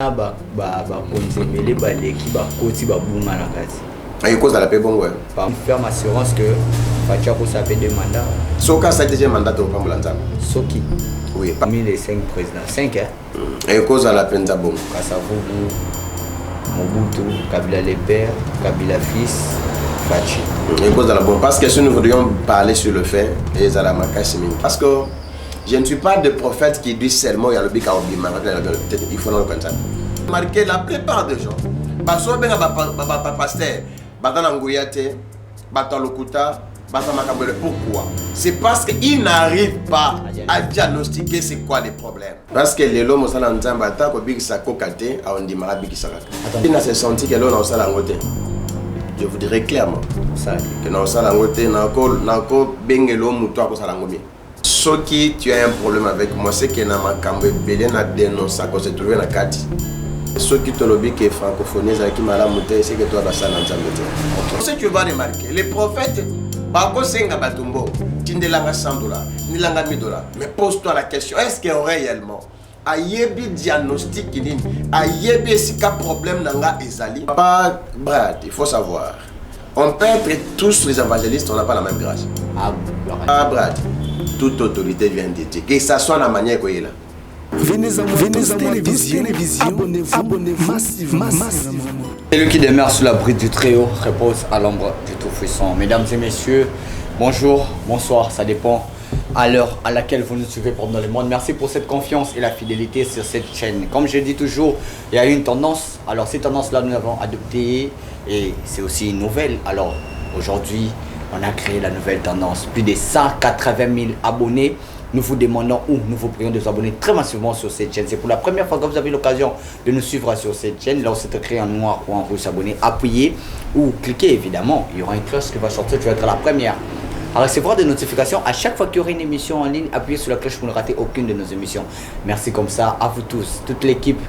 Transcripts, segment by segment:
konzemele baleki bakoti babunga na kati. Et cause à la paix, bon, ouais. Faire assurance que Fatia Kosa fait deux mandats. Soka, ça deuxième mandat au Pambulanza. Soki. Oui. Parmi les 5 présidents. 5, hein. Et cause à la peine d'abord. Kassavougou, Mobutu, Kabila le père, Kabila fils, Fachi. Et cause à la bonne. Parce que si nous voudrions parler sur le fait, et ça la parce que je ne suis pas de prophète qui dit seulement il y a le bic à Obima. Il faut non le connaître. Marquer la plupart des gens. Parce que les pasteur, Batanangouyate, Batalokuta, Batamakambele. Pourquoi? C'est parce qu'ils n'arrivent pas à diagnostiquer c'est quoi les problèmes. Parce que les hommes au salon d'Ambata, au big sako kate, à on dit marabi qui s'arrête. Il n'a senti que l'on a au salon côté. Je vous dirais clairement que dans le salon côté, n'ako bengelo moutoir au salon côté. Ce qui tu as un problème avec moi, c'est que n'a ma cambe belé n'a dénoncé à cause de trouver la carte. Ce qui te lobby qui est francophonie, c'est qui m'a la montée, c'est que toi vas ça dans ce que tu vas remarquer, les prophètes, Bako Senga Batumbo, Tindelanga 100 $, Nilanga 1000 $. Mais pose-toi la question, est-ce que réellement, Ayebi diagnostic, Ayebi si quel problème n'a ezali? Papa Brad, il faut savoir, on peut être tous les évangélistes, on n'a pas la même grâce. Ah Brad, toute autorité vient de Dieu, que ça soit la manière qu'il est là. Venez à télévision, abonnez-vous massivement. Celui qui demeure sous l'abri du Très-Haut repose à l'ombre du Tout-Puissant. Mesdames et messieurs, bonjour, bonsoir, ça dépend à l'heure à laquelle vous nous suivez dans le monde. Merci pour cette confiance et la fidélité sur cette chaîne. Comme je dis toujours, il y a une tendance. Alors cette tendance-là, nous l'avons adoptée et c'est aussi une nouvelle. Alors aujourd'hui, on a créé la nouvelle tendance. Plus de 180 000 abonnés. Nous vous demandons ou nous vous prions de vous abonner très massivement sur cette chaîne. C'est pour la première fois que vous avez l'occasion de nous suivre sur cette chaîne. Là où c'est écrit en noir ou en rouge, s'abonner, appuyez ou cliquez évidemment. Il y aura une cloche qui va sortir, tu vas être la première à recevoir des notifications à chaque fois qu'il y aura une émission en ligne. Appuyez sur la cloche pour ne rater aucune de nos émissions. Merci comme ça à vous tous, toute l'équipe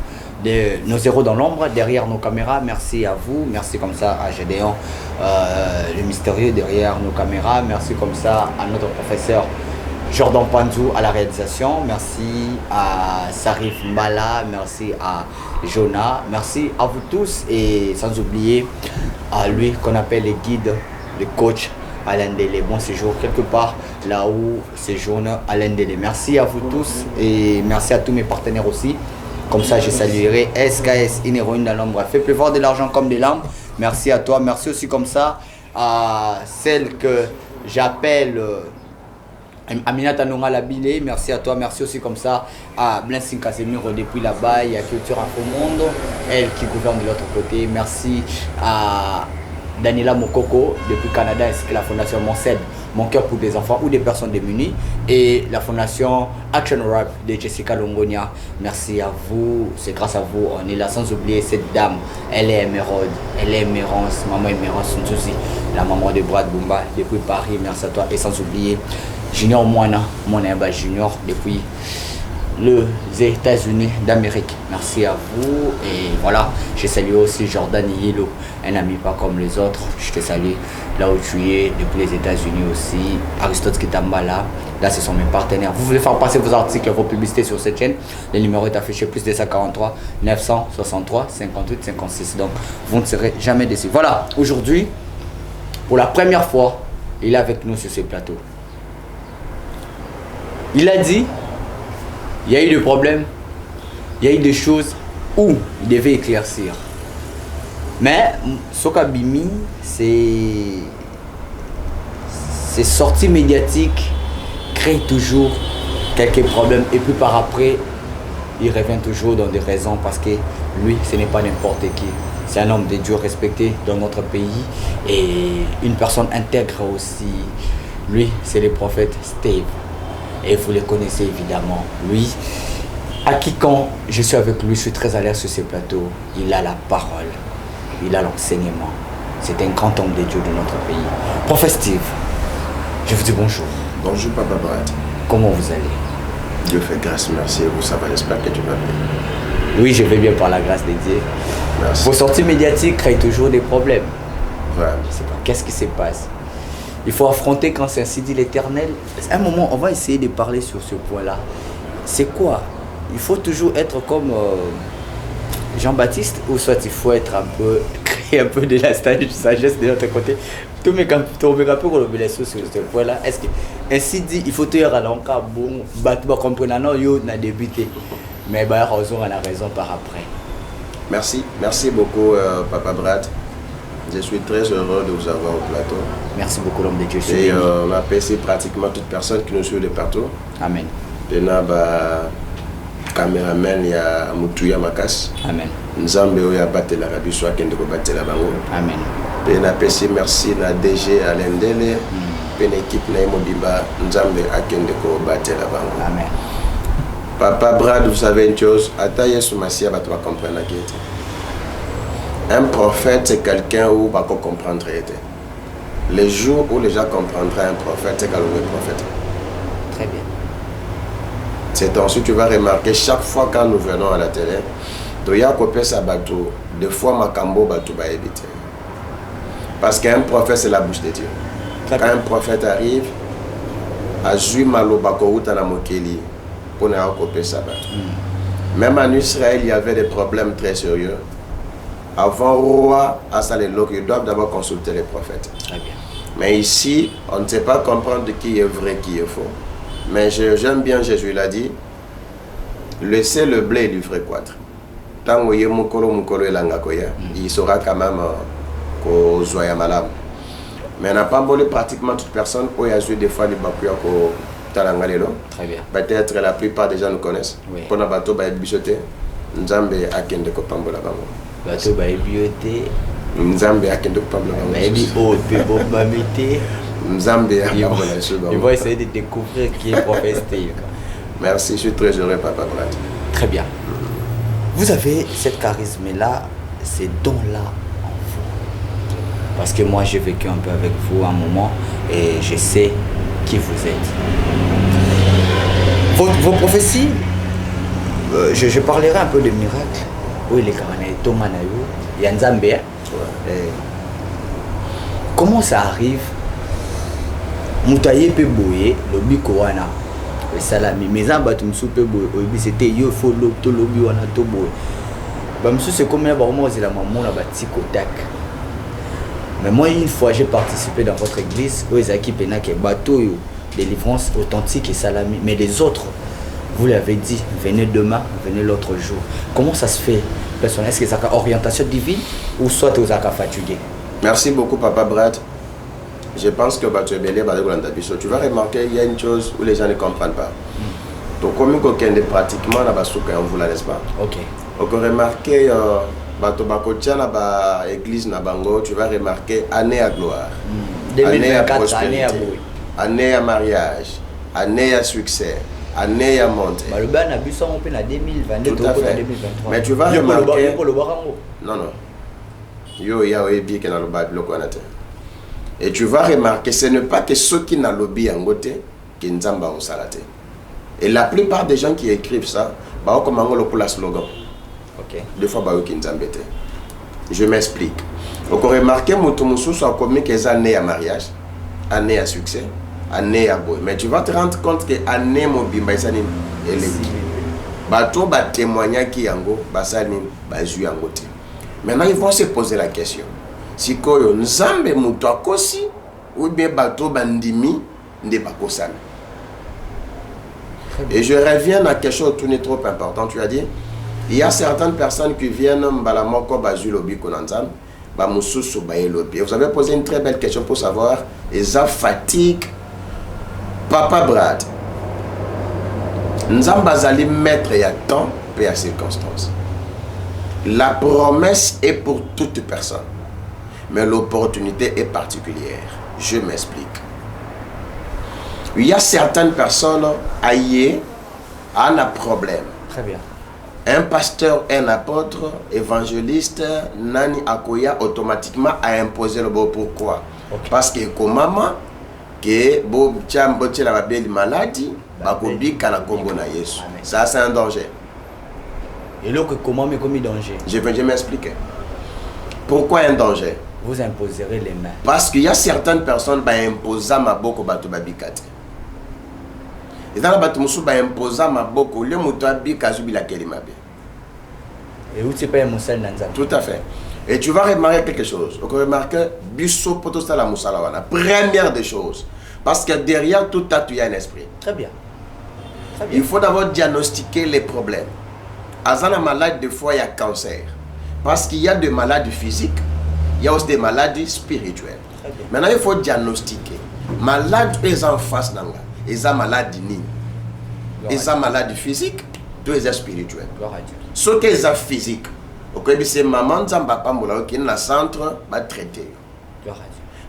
de nos héros dans l'ombre, derrière nos caméras. Merci à vous, merci comme ça à Gédéon, le mystérieux derrière nos caméras. Merci comme ça à notre professeur Jordan Panzou à la réalisation, merci à Sarif Mbala, merci à Jonah, merci à vous tous et sans oublier à lui qu'on appelle le guide, le coach Alain Dele. Bon séjour quelque part là où séjourne Alain Dele. Merci à vous tous et merci à tous mes partenaires aussi. Comme ça je saluerai SKS, une héroïne dans l'ombre. Fait pleuvoir de l'argent comme des larmes. Merci à toi, merci aussi comme ça à celle que j'appelle Aminata Nonga Labile, merci à toi, merci aussi comme ça à Blessing Casemiro depuis là-bas, il y a Culture Info Monde, elle qui gouverne de l'autre côté, merci à Daniela Mokoko depuis Canada ainsi que la fondation Monced, Mon cœur pour des enfants ou des personnes démunies et la fondation Action Rap de Jessica Longonia, merci à vous, c'est grâce à vous, on est là sans oublier cette dame, elle est émeraude, elle est Mérance, maman Mérance Nzuzi, la maman de Brad Bumba depuis Paris, merci à toi et sans oublier Junior Moana, mon Emba Junior depuis les États-Unis d'Amérique. Merci à vous et voilà, je salue aussi Jordan Yelo, un ami pas comme les autres. Je te salue là où tu es depuis les États-Unis aussi. Aristote Kitambala, là ce sont mes partenaires. Vous voulez faire passer vos articles, vos publicités sur cette chaîne. Le numéro est affiché plus de 143 963 58 56. Donc vous ne serez jamais déçus. Voilà, aujourd'hui, pour la première fois, il est avec nous sur ce plateau. Il a dit, il y a eu des problèmes, il y a eu des choses où il devait éclaircir. Mais Sokabimi, ces sorties médiatiques créent toujours quelques problèmes. Et puis par après, il revient toujours dans des raisons parce que lui, ce n'est pas n'importe qui. C'est un homme de Dieu respecté dans notre pays et une personne intègre aussi. Lui, c'est le prophète Steve. Et vous le connaissez évidemment. Lui, à quiconque je suis avec lui, je suis très à l'aise sur ces plateaux. Il a la parole, il a l'enseignement. C'est un grand homme de Dieu de notre pays. Prophète Steve, je vous dis bonjour. Bonjour Papa Brad. Comment vous allez? Dieu fait grâce, merci. Vous, ça va, j'espère que tu vas bien. Oui, je vais bien par la grâce de Dieu. Merci. Vos sorties médiatiques créent toujours des problèmes. Ouais. Je ne sais pas, qu'est-ce qui se passe? Il faut affronter quand c'est ainsi dit l'Éternel. À un moment, on va essayer de parler sur ce point-là. C'est quoi? Il faut toujours être comme Jean-Baptiste, ou soit il faut être un peu, créer un peu de la sagesse de l'autre côté. Tout mes capitaux, mes capitaux, on le sur ce point-là. Est-ce que, ainsi dit, il faut te dire à l'enca, bon, bah, comprendre, non, yo, n'a débuté. Mais bah, on a raison par après. Merci beaucoup, Papa Brad. Je suis très heureux de vous avoir au plateau. Merci beaucoup, l'homme de Dieu. Et on apprécie pratiquement toute personne qui nous suit de partout. Amen. Et là, caméraman, il y a Moutouya Makas. Amen. Nzambe oya battre l'Arabie soit kende ko battre la bango. Amen. Et na pesi merci na DG Alendele. Une équipe na Mobimba Nzambe akende ko battre la bango. Amen. Papa Brad, vous savez une chose, ata Yesu Masia va comprendre qui était. Un prophète c'est quelqu'un où va comprendre était. Les jours où les gens comprendraient un prophète, c'est quand le prophète. Très bien. C'est ensuite tu vas remarquer chaque fois quand nous venons à la télé, doya kopé sa bateau, des fois makambo bateau va éviter. Parce qu'un prophète c'est la bouche de Dieu. Quand un prophète arrive, azui maloba ko utana mokeli pour ne pas sa bateau. Même en Israël, il y avait des problèmes très sérieux. Avant roi, ils doivent d'abord consulter les prophètes. Très bien. Mais ici, on ne sait pas comprendre qui est vrai, qui est faux. Mais j'aime bien Jésus, il a dit, laissez le blé du vrai quadre. Tant que il saura quand même qu'au zoya malam. Mais on n'a pas volé pratiquement toute personne où il y a eu des fois des bakuya ko talangalelo. Très bien. Peut-être la plupart des gens nous connaissent. Oui. Pour un bateau ba bichoté, Nzambe akende ko pambola bango. Bateau ba bioté. Nzambe akende ko pambola bango. Mais il oh pe bon mamité. Nzambe akende sur bango. Il va essayer de découvrir qui est prophète. Merci, je suis très heureux, Papa Brad. Très bien. Vous avez cette charisme-là, ces dons-là en vous. Parce que moi, j'ai vécu un peu avec vous un moment et je sais qui vous êtes. Vos prophéties, je parlerai un peu de miracles. Oui, les Karanais, Thomas Nayo, Yanzambé. Comment ça arrive? Moutaye peut bouiller, le bikowana. Le salami, mes abattus soupe c'était yo follow to lobby wana to boy. Bamsou c'est comme là vraiment c'est la maman là batiko tac. Mais moi une fois j'ai participé dans votre église aux équipes na que bateau délivrance authentique et salami, mais les autres vous l'avez dit, venez demain, venez l'autre jour. Comment ça se fait? Est-ce que c'est une orientation divine ou soit vous êtes fatigué? Merci beaucoup Papa Brad. Je pense que tu vas remarquer il y a une chose où les gens ne comprennent pas. Donc comme on pratiquement on vous la laisse pas. Ok. On peut remarquer l'église Nabango, tu vas remarquer année à gloire, 2024, année à prospérité, année à mariage, année à succès, année à montée. Le ban a bu ça en 2022, tout à fait. 2023. Mais tu vas remarquer. Non. Yo ya oyebi ke na loba biloko wana te. Et tu vas remarquer, ce n'est pas que ceux qui n'ont lobby en côté qui n'ont pas salate. Et la plupart des gens qui écrivent ça, bah comme on le slogan. Ok. Des fois bah qui n'ont pas. Je m'explique. Donc on remarque mutumusou soit comme que année à mariage, année à succès, année à boy. Mais tu vas te rendre compte que année mon bimba isani élève. Bah toi bah témoigner qui yango bah sani bah ju yango te. Maintenant ils vont se poser la question. Si koyo nzambe mutu akosi ou bien bateau bandimi nde bakosana. Et je reviens à quelque chose tout n'est trop important. Tu as dit, il y a certaines personnes qui viennent balamoko bazulobi konanzam ba mususu ba elobi. Vous avez posé une très belle question pour savoir et ça fatigue Papa Brad. Nzamba zali maître ya temps et à circonstances. La promesse est pour toute personne. Mais l'opportunité est particulière. Je m'explique. Il y a certaines personnes aillées à un problème. Très bien. Un pasteur, un apôtre, évangéliste, Nani Akoya automatiquement a imposé le beau. Pourquoi? Okay. Parce que comme maman, que Bob Chamboche la belle maladie, Bakobi kana kombo na Yesu. Ça c'est un danger. Et là comment mais comme danger? Je vais m'expliquer. Pourquoi un danger? Vous imposerez les mains. Parce qu'il y a certaines personnes qui imposent ma boko bato babikate. Et dans la bato musu ba imposa ma boko le muto abika zubila kelimabe. Et où tu peux Moussel Nanzam. Tout à fait. Et tu vas remarquer quelque chose. Tu vas remarquer Bisso Potosta la Moussalawana. Première des choses. Parce que derrière tout ça, tu y a un esprit. Très bien. Très bien. Il faut d'abord diagnostiquer les problèmes. Azana malade, des fois, il y a cancer. Parce qu'il y a des maladies physiques, il y a aussi des maladies spirituelles. Maintenant, il faut diagnostiquer. Malade, ils en face d'anga. Ils ont maladie ni. Ils ont maladie physique, tout est spirituel. Ce qui est physique, c'est maman Zamba qui est dans le centre, va traiter.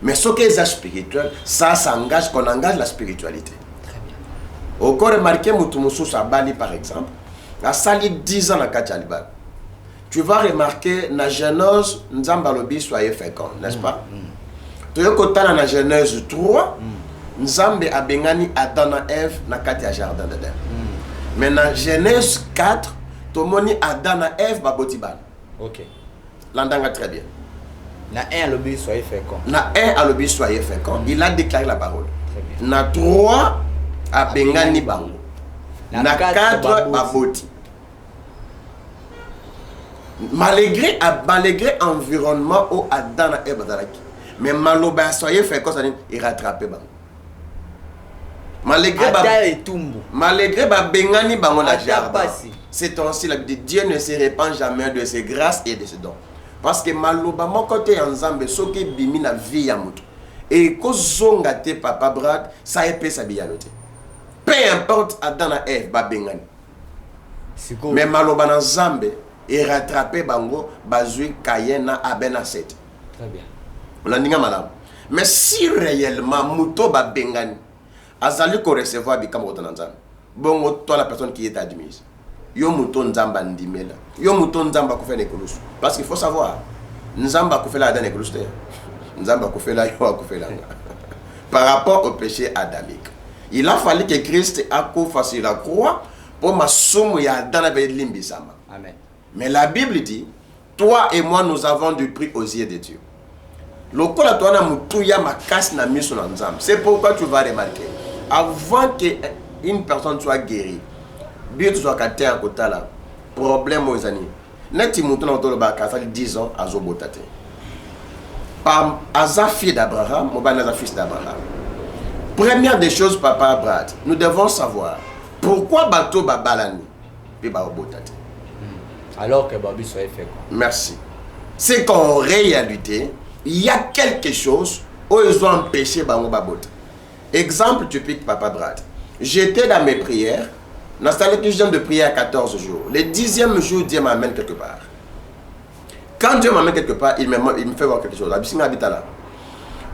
Mais ce qui est spirituel, ça s'engage, qu'on engage la spiritualité. Au corps remarqué, Moutoumousou Sabali par exemple, a sali 10 ans à Kachalibal. Tu vas remarquer, dans la Genèse, Nzambalobi soyez fécond, n'est-ce pas? Tu as côté dans la Genèse 3, Nzambe a bengani Adam et Ève dans le jardin d'Éden. Mais dans la Genèse 4, tu as Adam et Ève babotiban. Ok. L'entendez très bien. Na un lobby soyez fécond. Na un à lobby soyez fécond. Il a déclaré la parole. Na 3 a bengani bango. Na 4 baboti. Malgré l'environnement où Adam et Ève sont, mais maloba soyez fécond, il rattrape bango. Malgré bengani bango na jardin. C'est ainsi la vie de Dieu ne se répand jamais de ses grâces et de ses dons. Parce que maloba mon côté ensemble ce qui bimi na vie ya mutu. Et ko zonga te papa Brad, ça épée sa biyanote. Peu importe Adam et Ève ba bengani. Mais maloba na Nzambe et rattraper bango bazui Caïn na Abel na Seth. Très bien. On a dit madame. Mais si réellement muto ba bengani azali ko recevoir bikam otananzam. Bon toi la personne qui est admise. Yo muto Nzamba ndimela. Yo muto Nzamba ko fait nekulusu. Parce qu'il faut savoir Nzamba ko fait la dan nekulusu. Nzamba ko fait la yo ko fait la. Par rapport au péché adamique. Il a fallu que Christ akufa sur la croix pour ma somme ya dans la limbisama. Amen. Mais la Bible dit, toi et moi nous avons du prix aux yeux de Dieu. Lokola toi na mutuya makasi na miso na Nzamba. C'est pourquoi tu vas remarquer, avant qu'une personne soit guérie, bien tu sois katé à côté là, problème aux années. Neti mutu na otolo ba kasali 10 ans à Zobotate. Par Aza fille d'Abraham, mon ban fils d'Abraham. Première des choses, papa Brad, nous devons savoir pourquoi bateau babalani puis ba Obotate. Alors que Babi soit fait quoi? Merci. C'est qu'en réalité, il y a quelque chose où ils ont empêché Bango Babot. Exemple typique, papa Brad. J'étais dans mes prières, dans cette question de prière à 14 jours. Le 10e jour, Dieu m'amène quelque part. Quand Dieu m'amène quelque part, il me fait voir quelque chose. La Bissina habite là.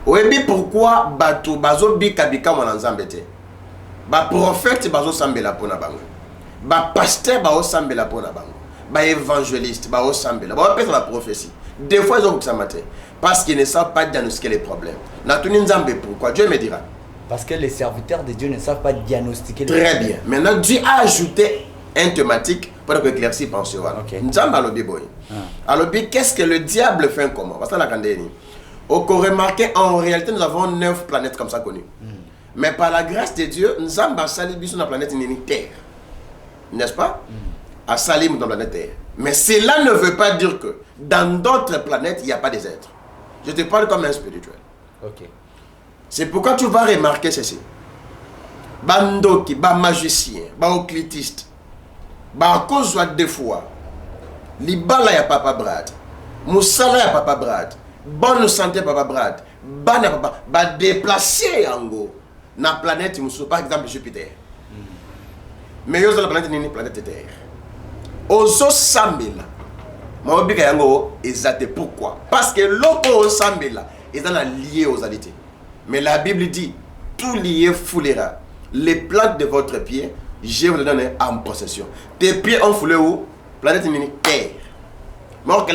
Oui, pourquoi Bato Bazo Bikabika Mwananzambete? Ba prophète Bazo Sambela Pona Bango. Ba pasteur Bazo Sambela Pona Bango. Ba évangéliste Bazo Sambela. Ba peut la prophétie. Des fois ils ont ça matin. Parce qu'ils ne savent pas diagnostiquer les problèmes. Natuni Nzambe pourquoi? Dieu me dira. Parce que les serviteurs de Dieu ne savent pas diagnostiquer les problèmes. Très bien. Maintenant Dieu a ajouté une thématique pour éclaircir pensée. Nzambe alobi boy. Alobi qu'est-ce que le diable fait comment? Parce que la candénie. Au remarqué, en réalité, nous avons 9 planètes comme ça connues. Mais par la grâce de Dieu, nous avons sali sur la planète Terre. N'est-ce pas? À salir dans la planète Terre. Mais cela ne veut pas dire que dans d'autres planètes, il n'y a pas des êtres. Je te parle comme un spirituel. Ok. C'est pourquoi tu vas remarquer ceci. Bandoki, ba magicien, ba occultiste, ba cause des fois. Libala ya papa Brad. Moussala ya papa Brad. Bonne santé papa Brad. Bana papa ba déplacer yango na planète musu par exemple Jupiter. Mais yo la planète ni planète Terre. Ozo sambela. Mo bika yango ezate pourquoi? Parce que loko sambela est lié aux alités. Mais la Bible dit tout lié foulera. Les plantes de votre pied, je vous les donne en possession. Tes pieds ont foulé où? Planète ni Terre. Mais que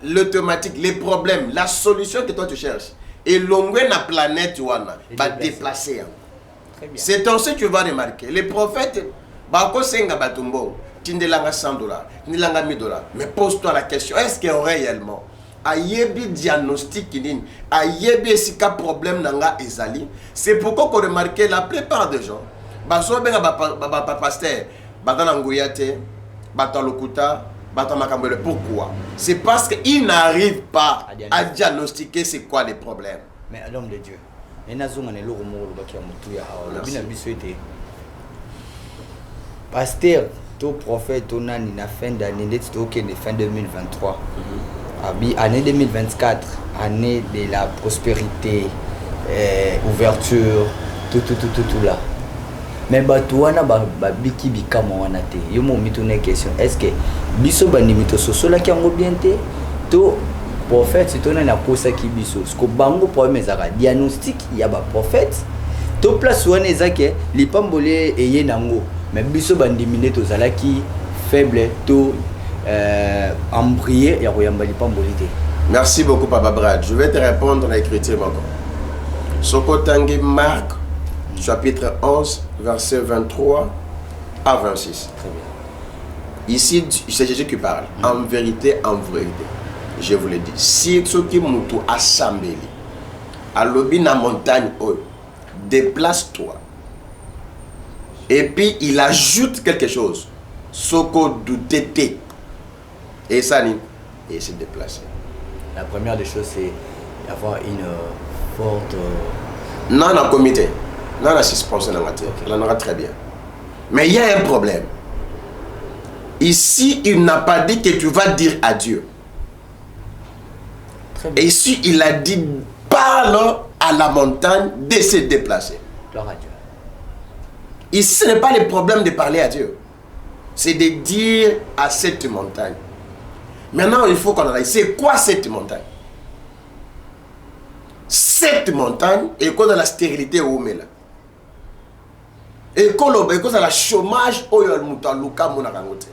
le thématique, les problèmes, la solution que toi tu cherches, et l'ongwe na planète wana va déplacer. C'est ainsi que tu vas remarquer. Les prophètes, bako senga batumbo, tindelanga $100, tindelanga $1000. Mais pose-toi la question, est-ce que réellement, ayebi diagnostic nin, ayebi esika problème nanga ezali? C'est pourquoi qu'on remarque la plupart des gens, baso benga ba pasteur, batana nguyate, batalokuta, Pourquoi? C'est parce qu'ils n'arrivent pas à diagnostiquer c'est quoi les problèmes. Mais l'homme de Dieu, pasteur, tout prophète, tout nani na fin d'année, fin 2023. Année 2024, année de la prospérité, ouverture, tout là. Mais batuana biki bikama wana te. Yo mo mitune question. Est-ce que biso bandimito soso la ki ango bien te? To prophète c'est on na posa ki biso. Parce que bango problème ezaka diagnostic ya ba prophète. To place wana ezake lipambole eye nango. Mais biso bandimine to zalaki faible to embryer ya koyamba lipambole te. Merci beaucoup Papa Brad. Je vais te répondre à l'écriture encore. Sokotangi Marc chapitre 11, verset 23 à 26. Très bien. Ici, c'est Jésus qui parle. En vérité, je vous le dis. Si ce qui moutou assemblé, à l'obi na montagne, déplace-toi. Et puis, il ajoute quelque chose. Soko douté. Et ça, et se déplacer. La première des choses, c'est d'avoir une forte... Non, non, comité. Non, la suspension dans la tête. Elle en aura très bien. Mais il y a un problème. Ici, il n'a pas dit que tu vas dire à Dieu. Très bien. Et ici, il a dit, parle à la montagne de se déplacer. Gloire à Dieu. Ici, ce n'est pas le problème de parler à Dieu. C'est de dire à cette montagne. Maintenant, il faut qu'on analyse. C'est quoi cette montagne? Cette montagne est cause de la stérilité au Mela. Et cause de la chômage au Luka Monakangote.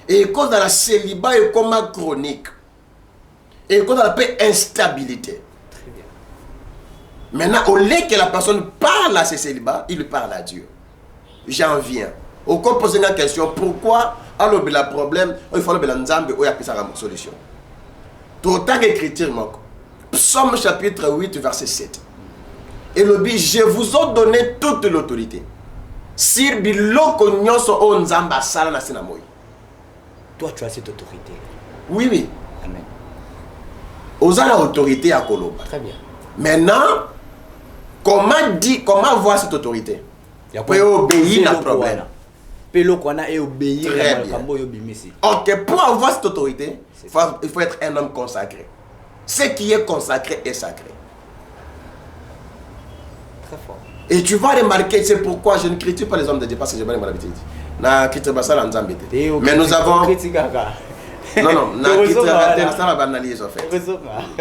Et cause de la célibat et coma chronique. Et cause de la paix instabilité. Très bien. Maintenant, au lieu que la personne parle à ce célibat, il parle à Dieu. J'en viens. Au cas poser une question, pourquoi alors le problème, il faut le nzambe ou il y a une solution. Tout tant qu'écriture, Psaume chapitre 8, verset 7. Et le dit, je vous ai donné toute l'autorité. Sir biloko nyonso o nzamba sala na sinamoy. Toi, tu as cette autorité. Oui, oui. Amen. Osa la autorité à Koloba. Très bien. Maintenant, comment voir cette autorité? Il faut obéir à problème. Et obéir à ok, pour avoir cette autorité, il faut être un homme consacré. Ce qui est consacré est sacré. Très fort. Et tu vas remarquer, c'est pourquoi je ne critique pas les hommes de Dieu, parce que je n'ai pas l'habitude. Mais nous avons... Non, non,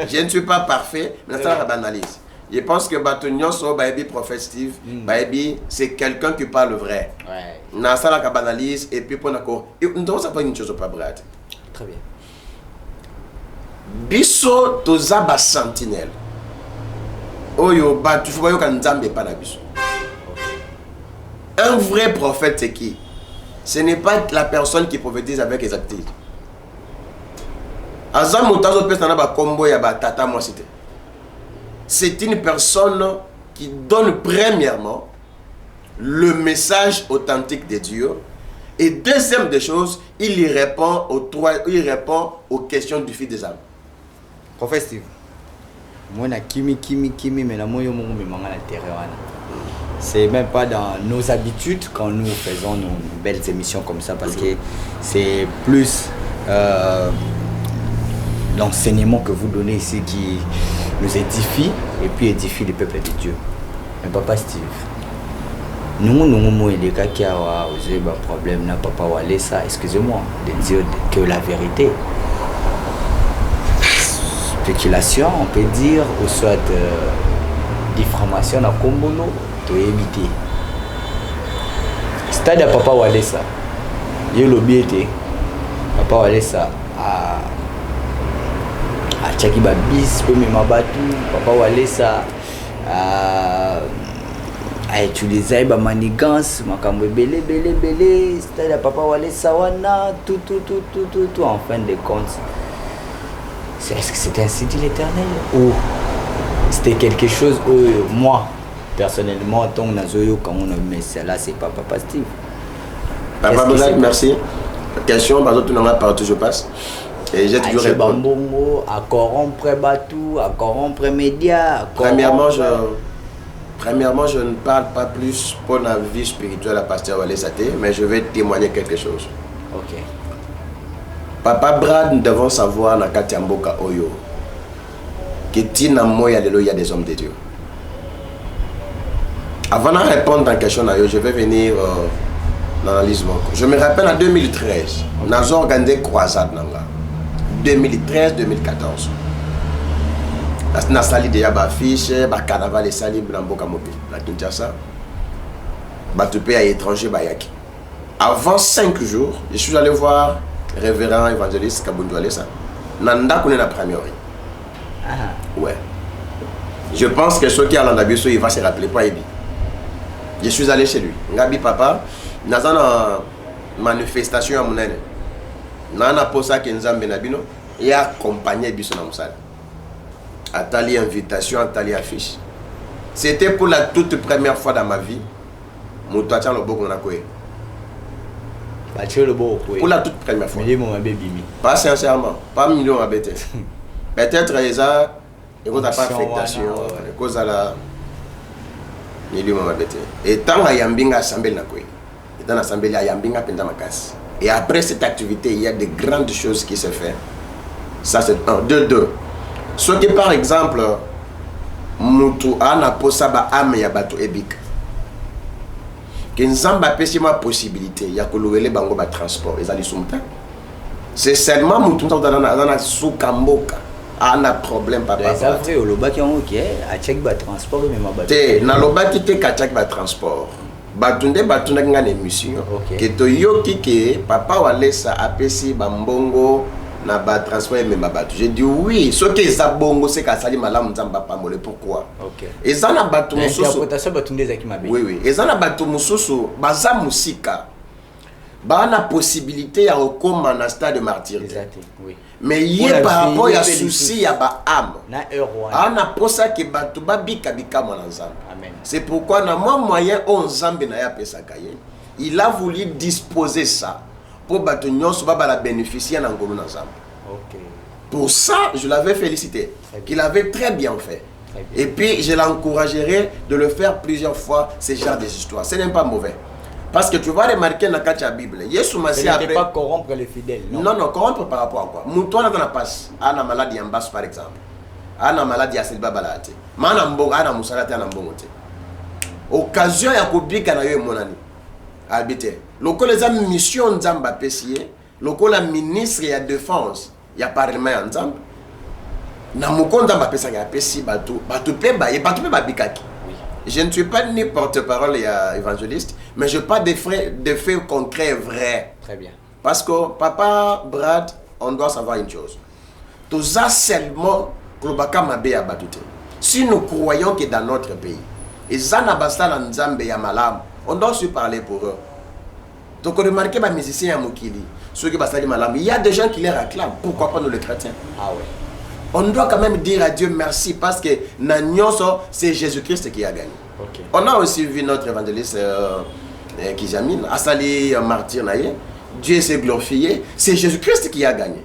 je ne suis pas parfait, mais ça va analyse. Je pense que Batonion so baby prophète Steve, baby c'est quelqu'un qui parle vrai. Ouais. Na ça la analyse et puis pour d'accord. Nous devons savoir une chose pas Brad. Très bien. Biso tozaba sentinelle. Oyo ba tu faut que Nzambe pas na biso. Un vrai prophète c'est qui? Ce n'est pas la personne qui prophétise avec exactitude. Azam mutazo pesa na ba kombo ya ba tata moi c'était. C'est une personne qui donne premièrement le message authentique de Dieu et deuxième des choses, il répond aux questions du fils des âmes. Prophète Steve, moi na kimi mais na moyo mongo me manga na terrain. C'est même pas dans nos habitudes quand nous faisons nos belles émissions comme ça parce que c'est plus l'enseignement que vous donnez ici qui nous édifie et puis édifie le peuple de Dieu. Mais papa Steve, nous il y a qui a osé un problème n'a papa Walé ça, excusez-moi de dire que la vérité. Spéculation, on peut dire, ou soit diffamation à Kombono, to éviter. Stade à papa Walé ça, il y a l'obéité, papa Walé ça à Tchaki Babis, Peme Mabatu, papa Walesa, à utiliser ma manigance, ma cambo belé, c'est-à-dire papa Walesa wana, tout, en fin de compte. Est-ce que c'était ainsi dit l'Éternel ou c'était quelque chose où moi, personnellement, tant que Nazoyo, quand on a mis ça là, c'est pas papa Steve. Papa Bonat, merci. Question, par exemple, tout le monde partout, je passe. Et j'ai toujours répondu. À corrompre Batou, à corrompre médias. Premièrement, je ne parle pas plus pour la vie spirituelle à Pasteur Wale Saté, mais je vais témoigner quelque chose. Ok. Papa Brad, nous devons savoir dans Katiamboka Oyo que Tina Moya Lelo, il y a des hommes de Dieu. Avant de répondre à la question, je vais venir dans l'analyse. Je me rappelle en 2013, nous avons organisé croisade. 2013-2014. Nous avons sali déjà des fiches, des carnavals et sali dans Boka Mobi, la Kinshasa. Des pays à l'étranger. Avant 5 jours, je suis allé voir le révérend évangéliste Kabundu Alessa. Nanda connaît la première. Ouais. Je pense que ceux qui ont l'andabiso, il va se rappeler pas Ebi. Je suis allé chez lui. Ngabi papa, nous avons une manifestation à Mounene. Nous avons posé à Nzambe Nabino et accompagné Biso Namsal. Atali invitation, atali affiche. C'était pour la toute première fois dans ma vie. Moutouachan le beau qu'on a coué. Pour la toute première fois. Pas sincèrement, pas million à bêter. Peut-être les a, et qu'on n'a pas affectation, cause à la million à bêter. Et tant à Yambinga assemblée na coué. Et dans l'assemblée à Yambinga Pendamakas. Et après cette activité, il y a de grandes choses qui se font. Ça c'est un. Deux. Ce qui par exemple, Moutou Ana Posaba Ame Yabato Ebik. Kenzamba pèsima possibilité, il y a que le bango ba transport, ils allaient soumta. C'est seulement Moutou dans la Soukamboka. A un problème par rapport à ça. C'est vrai, le bac qui est à check ba transport, mais ma bateau. Dans le bac qui est à check ba transport. Batunde batuna ngane émission. Que to yoki ke papa walesa apesi bambongo na ba transport et même bateau. J'ai dit oui, ce que ça bongo c'est qu'à sali malamu nzamba pambole pourquoi? OK. Et ça na bateau mususu. Interprétation batunde zaki mabe. Oui. Et ça na bateau mususu baza musika. Ba na possibilité à recommander na stade de martyr. Exact. Oui. Mais il y a par rapport à souci à ba âme. Na euro. Ana posa ke bato ba bika mon nzamba. Amen. C'est pourquoi na moi moyen on nzambe na ya pesa kaye. Il a voulu disposer ça pour bato nyonso ba la bénéficier na ngolo na nzamba. OK. Pour ça, je l'avais félicité. Qu'il avait très bien fait. Très bien. Et puis je l'encouragerai de le faire plusieurs fois ce genre des histoires. Ce n'est pas mauvais. Parce que tu vas remarquer dans la Bible, Yesu Massi après. Ne pas corrompre les fidèles. Non, corrompre par rapport à quoi? Moutouna dans la passe, ana maladie en basse par exemple. Ana maladie à Silba Balate. Mana mbongo, ana musalate ana mbongote. Occasion ya kubika na yo monani. Habité. Loko les amis mission nzamba pesier, loko la ministre ya défense, ya parlement nzamba. Na mukonda mapesa ya pesi batu peba et batu peba bikaki. Je ne suis pas ni porte-parole et évangéliste, mais je parle des faits concrets vrais. Très bien. Parce que papa Brad, on doit savoir une chose. Tout ça seulement, si nous croyons que dans notre pays, et Zanabasta Nzambe Yamalam, on doit se parler pour eux. Donc remarquez les musiciens à Mukili, ceux qui passent Malam, il y a des gens qui les réclament. Pourquoi pas nous les chrétiens? Ah ouais. On doit quand même dire à Dieu merci parce que c'est Jésus-Christ qui a gagné. Okay. On a aussi vu notre évangéliste Kijamine, Asali martyr naïe. Dieu s'est glorifié. C'est Jésus-Christ qui a gagné.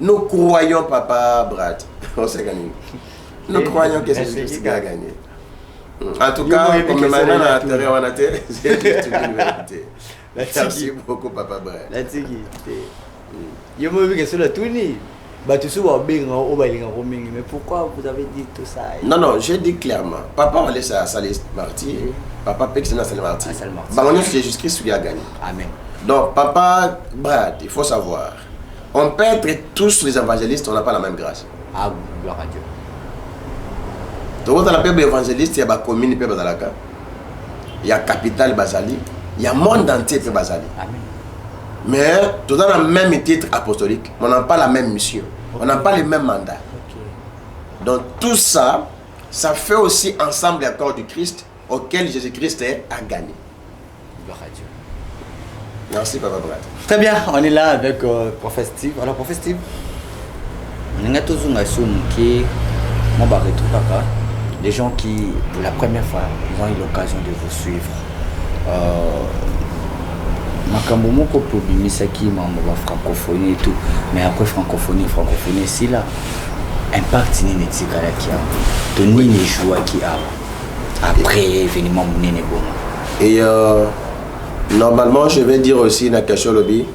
Nous croyons, papa Brad. On s'est gagné. Nous croyons que c'est Jésus-Christ qui a gagné. En tout cas, comme maintenant on a terre, on a terre, j'ai dit toute une vérité. Merci beaucoup, papa Brad. La tiki. Je me dis que c'est la tournée. Mais pourquoi vous avez dit tout ça? Non, j'ai dit clairement. Papa va laisser à Salé Martyr. Papa Pexina Salé Martyr. C'est Jésus-Christ qui a gagné. Amen. Donc, papa Brad, il faut savoir. On peut être tous les évangélistes, on n'a pas la même grâce. Ah, gloire à Dieu. Donc, dans la peuple évangéliste, il y a la commune de Bazalaka. Il y a capitale Bazali. Il y a le monde entier de Bazali. Amen. Mais tout dans le même titre apostolique, on n'a pas la même mission, on n'a pas le même mandat. Donc tout ça, ça fait aussi ensemble le corps du Christ auquel Jésus-Christ a gagné. Gloire à Dieu. Merci Papa Brad. Très bien, on est là avec Prophète Steve. Alors Prophète Steve, on a tous qui les gens qui, pour la première fois, ils ont eu l'occasion de vous suivre. makambo moko po bimisaki mambo ba francophonie et tout, mais après francophonie si là impact nini tikalaki awa to nini jouaki awa après événement munene bon. Et normalement je vais dire aussi na question lobby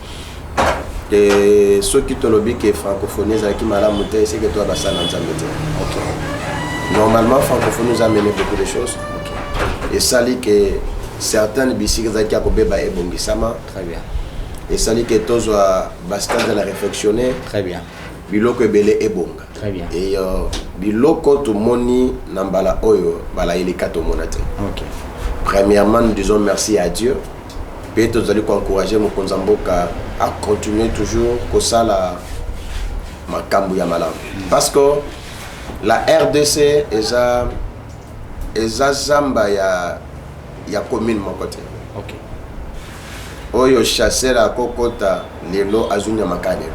que ceux qui te lobby que francophonie qui malamu te c'est que toi basa na nzambe te. OK. Normalement francophonie nous a mené beaucoup de choses. OK. Et ça dit que certaines bisiki qui a kobeba ebongisama. Très bien. Et ça dit que tous bastant de la réflexionner. Très bien. Biloko ebele ebonga. Très bien. Et biloko to moni nambala oyo bala ilika to monate. OK. Premièrement, nous disons merci à Dieu. Peut-être vous allez encourager mon Konzamboka à continuer toujours comme ça la makambu ya malamu. Parce que la RDC eza zamba ya commune mon côté. OK. Oyo chasseur à kokota lelo azunya makane.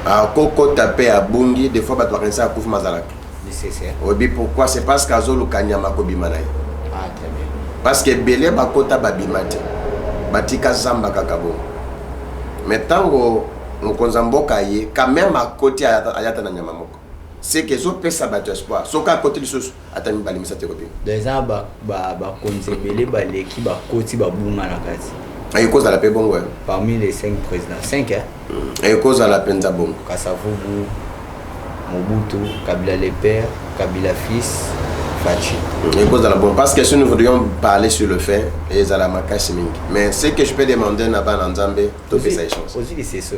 À kokota pe à bungi des fois batwa kanisa kufu mazalaka. Nécessaire. Obi pourquoi c'est parce qu'azolo kanyama ko bimana. Ah très bien. Parce que belé bakota babimate. Batika zamba kakabo. Mais tango nkonzamboka ye quand même à côté ayata na nyama moko. C'est que zo pesa batu espoir. Soka à côté lisusu atami balimisa te kopine. Des ans ba konzebele ba leki ba koti ba bunga na kati. Ay cause la pe bongo. Parmi les 5 présidents, 5 hein. Ay cause la penza bongo. Kasavubu, Mobutu, Kabila le père, Kabila fils, Fachi. Ay cause la bongo parce que si nous voudrions parler sur le fait et zala makasi mingi. Mais ce que je peux demander na ba nzambe to pesa échange. Aussi c'est ça.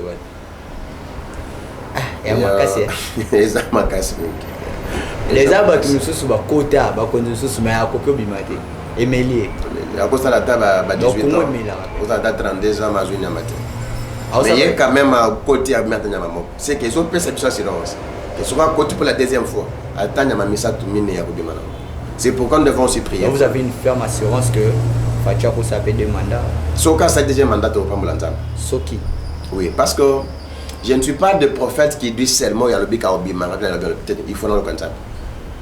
Et makasi. Eza makasi mingi. Les abats qui nous sont ba kota, ba konzo sous mais akoko bimate. Emeli. À cause de la table à 18 ans. Vous avez 32 ans, mais il y a quand même un côté à mettre. C'est qu'ils ont fait cette chose. Ils sont à côté pour la deuxième fois. C'est pourquoi nous devons aussi prier. Vous avez une ferme assurance que Fachako s'appelle deux mandats. Soka, c'est le deuxième mandat au Pambulanzam. Soki. Oui, parce que je ne suis pas de prophète qui dit seulement il y a le bic à Obima. Il faut le contact.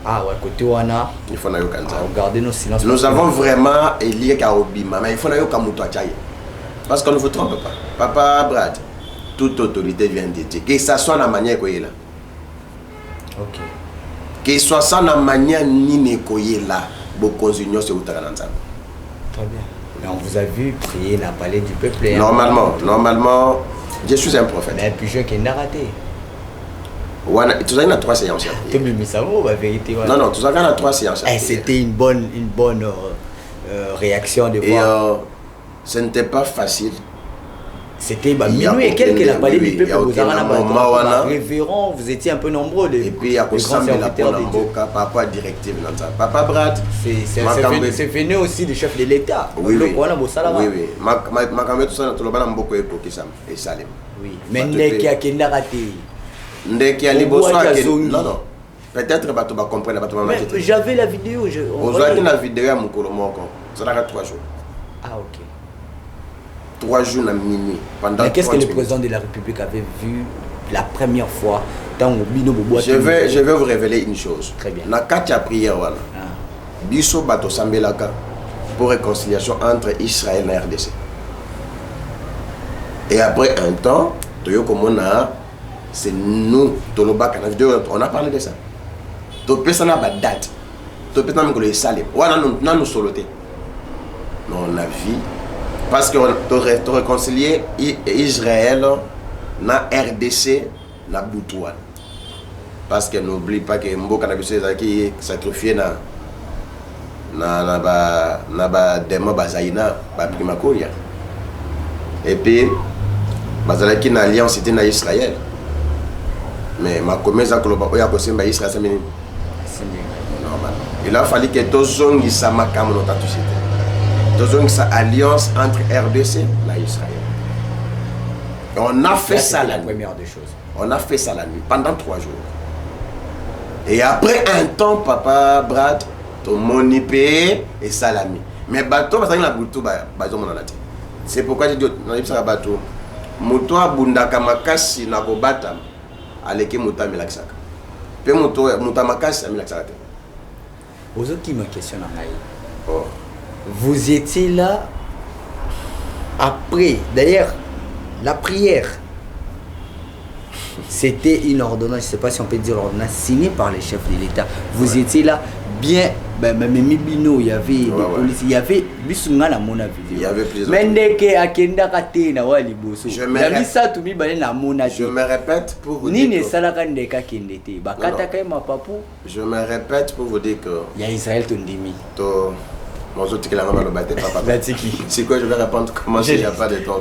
Ah ouais, côté Wana. Il faut le contact. Regardez nos silences. Nous avons vraiment lié à Obima, mais il faut le contact. Parce qu'on ne vous trompe pas. Papa Brad, toute autorité vient de Dieu. Que ça soit la manière qu'on est là. Ok. Que ce soit la manière ni qu'on est là. Beaucoup d'unions se Très bien. Mais on vous a vu prier dans le palais du peuple. Normalement, je suis un prophète. Mais puis je qui n'a raté. Tu as 3 séances. Mais ça vaut la vérité. Non, tu as 3 séances. C'était une bonne réaction de voir. Ce n'était pas facile. C'était minuit et quelques n'a parlé du peuple. Vous avez révérend, vous étiez un peu nombreux. Et puis il y a papa directive. Papa Brad, c'est venu aussi du chef de l'État. Oui. Mais Ndeki a Kenda raté. Ndeki a non. Peut-être que tu vas comprendre. J'avais la vidéo. Vous avez la vidéo à Mukolo Moko. Ça a 3 jours. Ah ok. 3 jours à minuit. Mais qu'est-ce que le président de la République avait vu la première fois dans le Bino Bobo? Je vais vous révéler une chose. Très bien. Dans 4 prières, Biso Bato Sambelaka pour réconciliation entre Israël et RDC. Et après un temps, c'est nous, on a parlé de ça. On a date. On a vu. Parce que tu réconcilier Israël na RDC na Boutouane. Parce que n'oublie pas que Mboka na biso qui sacrifié na demo bazaina ba primakoria. Et puis bazalaki na alliance était na Israël. Mais ma comesa koloba oya ko semba Israël c'est normal. Il a fallu que tozongi sama kama no tatusite. Tozongi sa alliance entre RDC et Israël. Et on a fait ça la première des choses. On a fait ça la nuit pendant 3 jours. Et après un temps, papa Brad, ton monipé et salami. Mais bateau, c'est pourquoi j'ai dit que bateau. Moto abundaka makasi na kobata aleki muta milaksaka. Pe moto makasi milaksaka. Aux autres qui me questionnent, vous étiez là Après, d'ailleurs, la prière, c'était une ordonnance, je ne sais pas si on peut dire ordonnance, signée par les chefs de l'État. Vous étiez là, bien, même Mibino, il y avait des policiers, il y avait Bissunga à mon avis. Il y avait plusieurs. Je me répète pour vous dire que... Je me répète pour vous dire que... Il y a Israël Tondimi. C'est quoi, je vais répondre comment il n'y a pas de temps.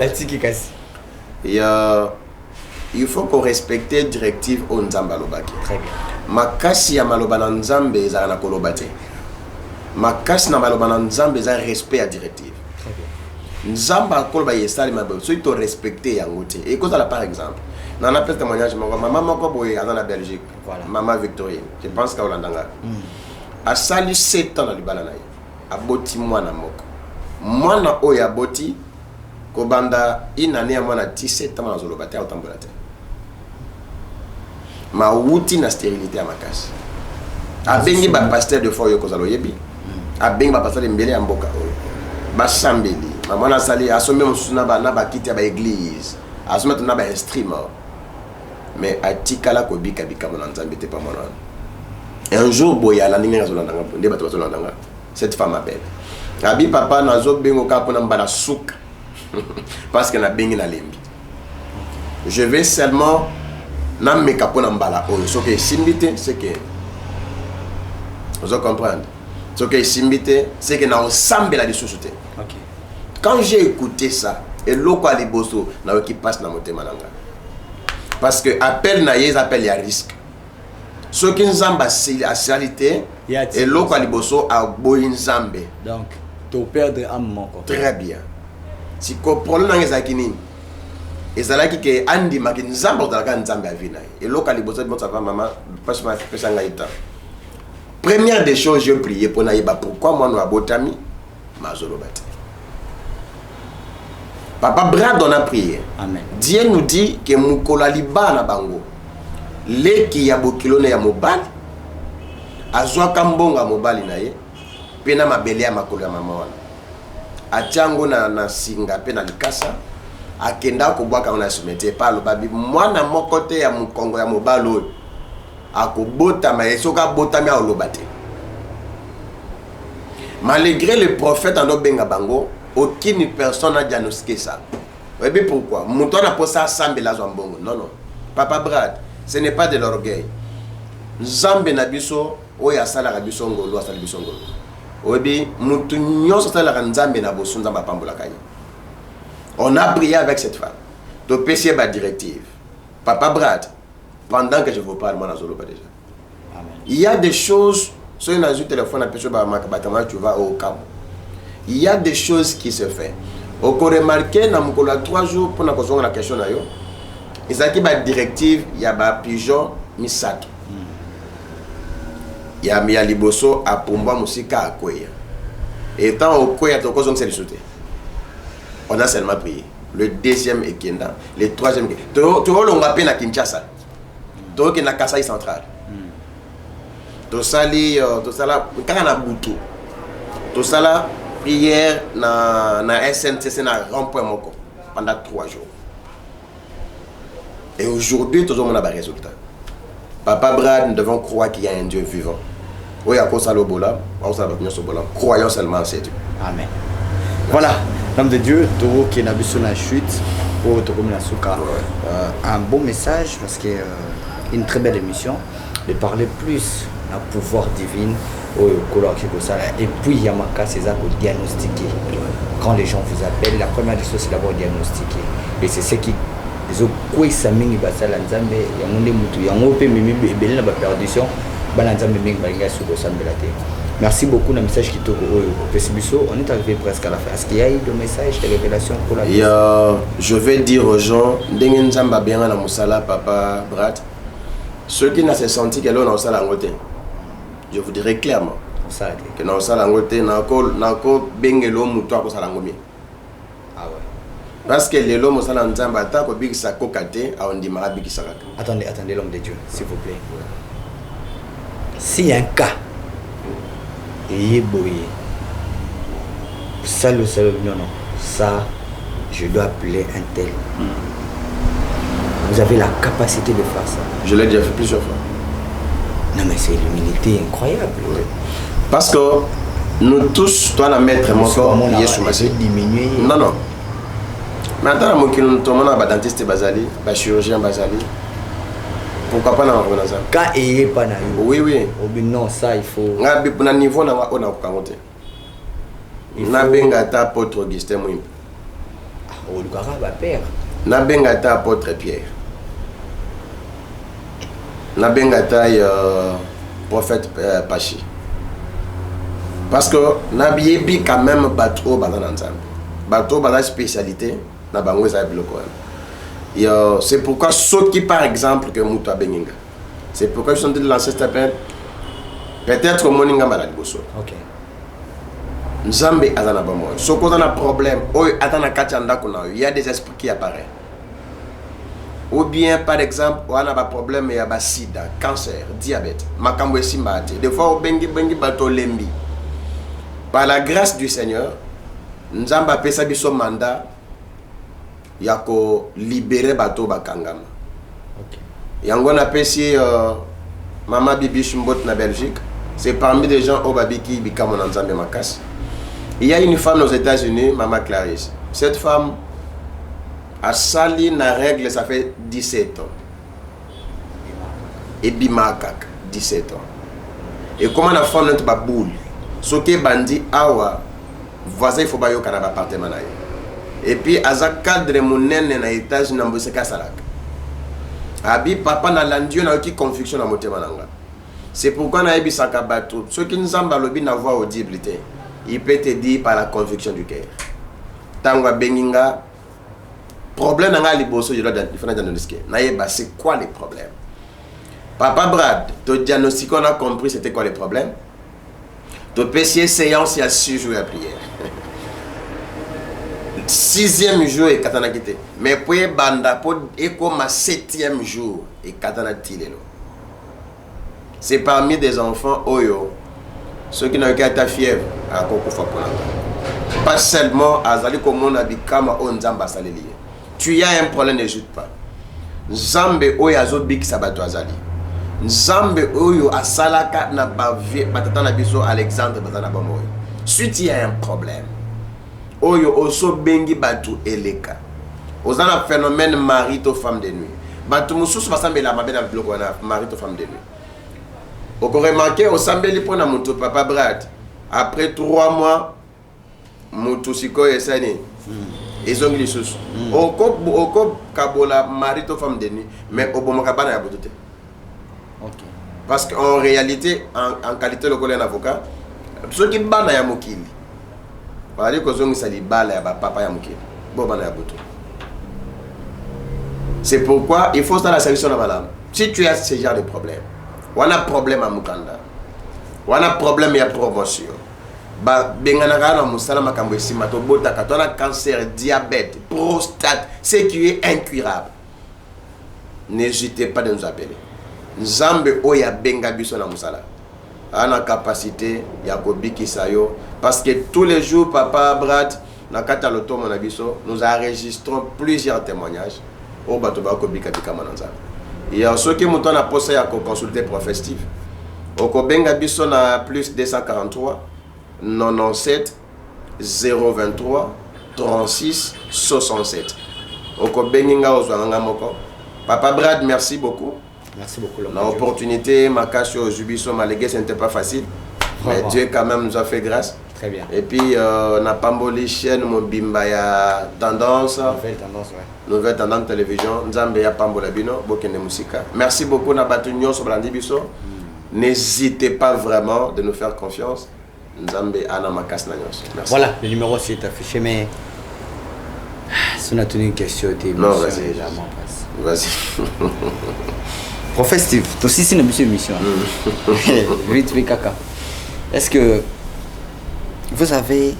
Il faut qu'on respecte les directives au Nzamba Lobaki. Très bien. Makasi ya maloba na Nzambe eza na kolobate. Makasi na maloba na Nzambe eza respect à directive. Très bien. Nzamba koloba yesali mabe. So il te respecter yango te. Et cause là par exemple, dans un appel témoignage maman moko boye en Belgique. Voilà. Maman Victorine, je pense qu'à Hollanda. A sali 7 ans na libala na ye. Aboti mwana moko. Mwana oyo aboti kobanda inane ya mwana 17 ans na zolobate autambola te. Ma wuti na stérilité à makasi. Abengi ba pasteur de foi yo kozalo yebi. Abengi ba pasteur de mbele ya mboka oyo. Ba sambeli. Maman na sali asombe musuna ba na ba kiti ya ba église. Asombe na ba instrument. Mais atikala ko bika bika mona Nzambe te pa mona. Un jour boya la ninga zo landanga nde bato bazo landanga. Cette femme appelle. Abi papa nazo bengo ka pona mbala souk. Parce que na bengi na lembi. Je vais seulement na meka pona mbala oyo so que simbité c'est que vous comprendre so que simbité c'est que na ensemble la dissociété. OK. Quand j'ai écouté ça et loko ali boso na qui passe na motema nanga parce que appel na yez appel ya risque so que nzamba c'est la salité et loko ali boso a boyi nzambe donc to perdre âme moko. Très bien si ko problème na ezakini ezalaki ke andi maki nzamba odalaka nzambe avina et loka liboso de votre maman parce que ma pesa ngaita première des choses je priais pour naïba pourquoi moi no abotami mazolo bate papa Brad on a prié. Amen. Dieu nous dit que mukola liba na bango leki ya bokilone ya mobali azwa kambonga mobali na ye pena mabele ya makolo ya mama wana atiango na singa pe na likasa akenda kobwaka na sumete pa lobabi mwana moko te ya mukongo ya mobalo akobotama esoka botami a olobate malgré le prophète en benga bango aucune personne n'a diagnostiqué ça. Vous savez pourquoi? Mouton n'a pas ça sambe la zambongo. Non non. Papa Brad, ce n'est pas de l'orgueil. Zambe na biso oya sala ka biso ngolo asala biso ngolo. Obi mutu nyonso sala ka nzambe na boso nzamba pambola kayi. On a prié avec cette femme. To péché ba directive. Papa Brad, pendant que je vous parle, moi na zolo pas déjà. Amen. Il y a des choses sur une azul téléphone à péché ba makabata tu vas au camp. Il y a des choses qui se font. Au remarqué, dans 3 jours pour nous la question, il y a une directive, il y a un pigeon, misato. Il y a un liboso à Pumba Musika à Koya. Et tant au Koya, on a seulement prié. Le deuxième est Kenda, le troisième est Kenda. Tu vois, on appelle à Kinshasa. Tu vois, il y a Kasaï central. Tu vois, il y a Boutou. Tu vois, prière na SNCC na rond-point moko pendant 3 jours. Et aujourd'hui, tout le monde a des résultats. Papa Brad, nous devons croire qu'il y a un Dieu vivant. Oui, à cause de l'Obola, croyons seulement en ces dieux. Amen. Voilà, l'homme de Dieu, Toro qui n'a vu sur la chute, pour Toro Minasuka. Un bon message parce que une très belle émission de parler plus du pouvoir divin. Et puis Yamaka, c'est ça pour diagnostiquer. Quand les gens vous appellent, la première chose c'est d'abord diagnostiquer. Et c'est ce qui les autres saming basala nzambe ya monde mutu ya ngope mimi ebele na ba perdition bana nzambe mingi balinga suko sambelate. Merci beaucoup na message qui toko Pesibiso, on est arrivé presque à la fin. Est-ce qu'il y a eu des messages, des révélations pour la vie? Je vais dire aux gens ndenge nzamba bien na musala papa Brad. Ceux qui n'ont pas senti que l'on a ça la ngote. Je vous dirais clairement que dans ça langote nako bengelo muto ko sala ngomi. Ah ouais. Parce que les lomo sala nzamba ta ko big sa kokate a on dit mara big saraka. Attendez l'homme de Dieu, s'il vous plaît. S'il y a un cas et boye. Ça non. Ça je dois appeler un tel. Vous avez la capacité de faire ça. Je l'ai déjà fait plusieurs fois. Non mais c'est l'humilité incroyable. Oui. Parce que nous tous, toi la maître et mon corps, il est sous ma diminuer. Non, non. Mais attends, moi qui nous tombons à dentiste basali, chirurgien basali. Pourquoi pas dans la ça? Quand il n'est pas dans oui, oui. Non, ça il faut. Na niveau na on a kamote. Na benga ta apôtre Augustin Mouim. Oh, le gars va père. Na benga ta apôtre Pierre. Na benga ta prophète Pachi. Parce que na biebi quand même bateau bazana nzambe. Bateau bazana spécialité na bango za biloko. C'est pourquoi ceux qui par exemple que Mouta Beninga. C'est pourquoi je suis en train de lancer cet appel. Peut-être moninga malade bosso. OK. Nzambe azana bamo. So ko na problème, oy atana kachanda kuna, il y a des esprits qui apparaissent. Ou bien par exemple, on a un problème il y a sida, cancer, diabète, makambo simbate. Des fois on bengi bato lembi. Par la grâce du Seigneur, Nzamba pesa biso mandat yako libérer bato bakangama. OK. Yango na pesi Mama Bibi Chumbot na Belgique, c'est parmi les gens au babiki bikamo na Nzambe makasi. Il y a une femme aux États-Unis, Mama Clarisse. Cette femme a sali na règle, ça fait 17 ans. Et bimakak, 17 ans. Et comment la femme n'est pas boule? Ce qui est bandit, awa, voisin, il faut pas y avoir un appartement. Et puis, à ce cadre, mon nène na étage, n'a pas de salak. Abi, papa na landio na qui confusion na motema nanga. C'est pourquoi na ebi sakabato. Ceux qui nous ont balobi na voix audibilité, il peut te dire par la conviction du cœur. Tangwa beninga, problème nanga liboso, je dois diagnostiquer. Naïba, c'est quoi les problèmes? Papa Brad, ton diagnostic, on a compris c'était quoi les problèmes? Ton PC séance, il y a 6 jours à prière. 6e jour et katana quitté. Mais pour banda, pour comme 7e jour et katana tilelo. C'est parmi des enfants oyo, ceux qui n'ont qu'à ta fièvre à Kokufa Polanga. Pas seulement à Zali comme on a dit Kama on Zamba Saleli. Tu as un problème, n'ajoute pas. Zambe oyo azobik sabato azali. Zambe oyo asalaka na bavi batata na biso Alexandre batana bamoy. Suite il y a un problème. Oyo oso bengi batu eleka. Ozana phénomène mari to femme de nuit. Batu mususu basambe la mabena bloko na mari to femme de nuit. Oko remarqué au sambeli pona mutu papa Brad. Après 3 mois mutu siko esani. Ils ont les sous. Oko kabola mari to femme de nuit mais obomoka bana ya botote. OK. Parce qu'en réalité en qualité de collègue avocat, ceux qui bana ya mokili. Parce que zongi sali bala ya papa ya mokili. Bo bana ya boto. C'est pourquoi il faut ça la solution à madame. Si tu as ce genre de problème, on a problème à Mukanda. On a problème à promotion. Ba benganaka na musala makambo esima to botaka to na cancer, diabète, prostate, ce qui est incurable. N'hésitez pas de nous appeler. Nzambe oya benga biso na musala. Ana capacité ya kobiki sayo parce que tous les jours papa Brad na kata loto mon abiso nous enregistrons plusieurs témoignages au bato ba kobika bika mananza. Il y a ceux qui montent na poste ya consulter professif. Oko benga biso na plus 243 97 023 36 67. Oko benginga ozwanga moko. Papa Brad, merci beaucoup. Merci beaucoup. L'opportunité, ma cache aux Jubisso, malgré ce n'était pas facile. Mais Dieu quand même nous a fait grâce. Très bien. Et puis, on a pamboli chaîne, mon bimba ya tendance. Nouvelle tendance, ouais. Nouvelle tendance télévision. Nzambe ya pambola bino, bokene musika. Merci beaucoup, Nabatunyo, Sobrandi Bisso. N'hésitez pas vraiment de nous faire confiance. Nzambe ana makas nanyos. Merci. Voilà, le numéro c'est affiché, mais si on a tenu une question, non, vas-y. Vas-y. Prophète Steve, toi aussi c'est une émission. Vite, caca. Est-ce que vous avez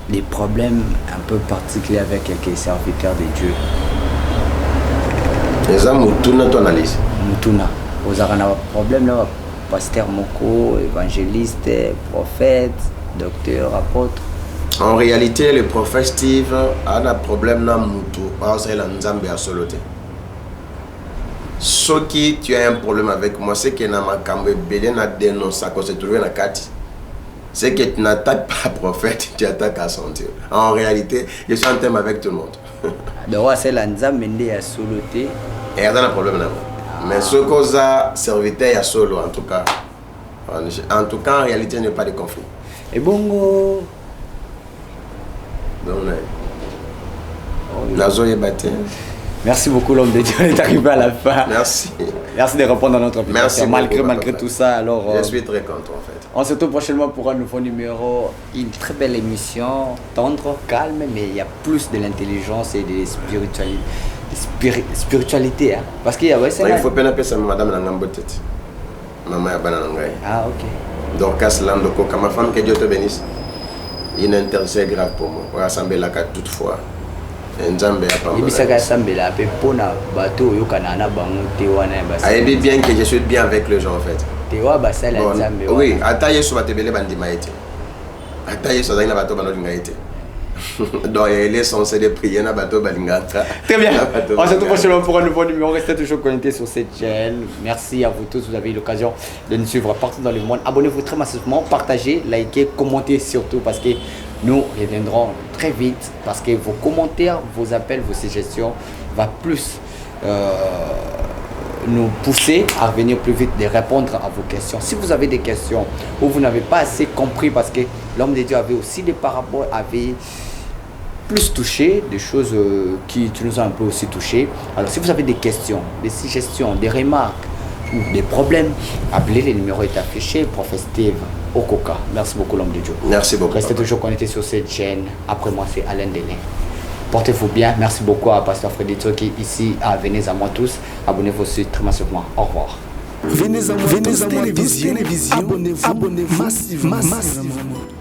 des problèmes un peu particuliers avec quelques serviteurs de Dieu? Les hommes, Mutuna, ton analyse. Mutuna. Vous avez un problème là, pasteur Moko, évangéliste, prophète, docteur, apôtre? En réalité, le prophète Steve a un problème dans Moutou. Parce qu'il a un Nzambe à soloté. Ce qui tu as un problème avec moi, c'est que dans ma cambre, Bélé n'a dénoncé qu'on s'est trouvé dans la carte. C'est que tu n'attaques pas le prophète, tu attaques à son Dieu. En réalité, je suis en thème avec tout le monde. Donc, c'est la Nzambe à soloté. Et il y a un problème là. Mais ce qu'on a serviteur à solo, en tout cas. En tout cas, en réalité, il n'y a pas de conflit. Et bon, merci beaucoup l'homme de Dieu, on est arrivé à la fin. Merci. Merci de répondre à notre invitation. Merci malgré tout ça, alors je suis très content en fait. On se retrouve prochainement pour un nouveau numéro, une très belle émission, tendre, calme, mais il y a plus de l'intelligence et de spiritualité. Hein? Parce qu'il y a il faut pas appeler ça madame Langambotet. Maman Yabananangai. Ah ok. Donc Kaslandoko, ma femme, que Dieu te bénisse. Il intercède grave pour moi. On va assembler la carte toutefois. Nzambe ya pamba. Ibisaka sambela pe pona bato yokana na bango tewa na basa. Ayebi bien que je suis bien avec les gens en fait. Tewa basa la Nzambe. Oui, ata yesu batebele bandima ete. Ata yesu azali na bato banolinga ete. Donc il est censé de prier na bato balingaka. Très bien. On se retrouve prochainement pour un nouveau numéro. Restez toujours connectés sur cette chaîne. Merci à vous tous. Vous avez eu l'occasion de nous suivre partout dans le monde. Abonnez-vous très massivement, partagez, likez, commentez surtout parce que nous reviendrons très vite parce que vos commentaires, vos appels, vos suggestions vont plus nous pousser à revenir plus vite, de répondre à vos questions. Si vous avez des questions ou vous n'avez pas assez compris parce que l'homme de Dieu avait aussi des paraboles, avait plus touché, des choses qui nous ont un peu aussi touché. Alors si vous avez des questions, des suggestions, des remarques ou des problèmes, appelez, le numéro est affiché, Prophète Steve Okoka. Merci beaucoup l'homme de Dieu. Merci beaucoup. Restez toujours connectés sur cette chaîne. Après moi c'est Alain Delin. Portez-vous bien. Merci beaucoup à Pasteur Frédéric qui est ici à Venez à moi tous. Abonnez-vous aussi très massivement. Au revoir. Venez à moi tous télévision. Abonnez-vous massivement.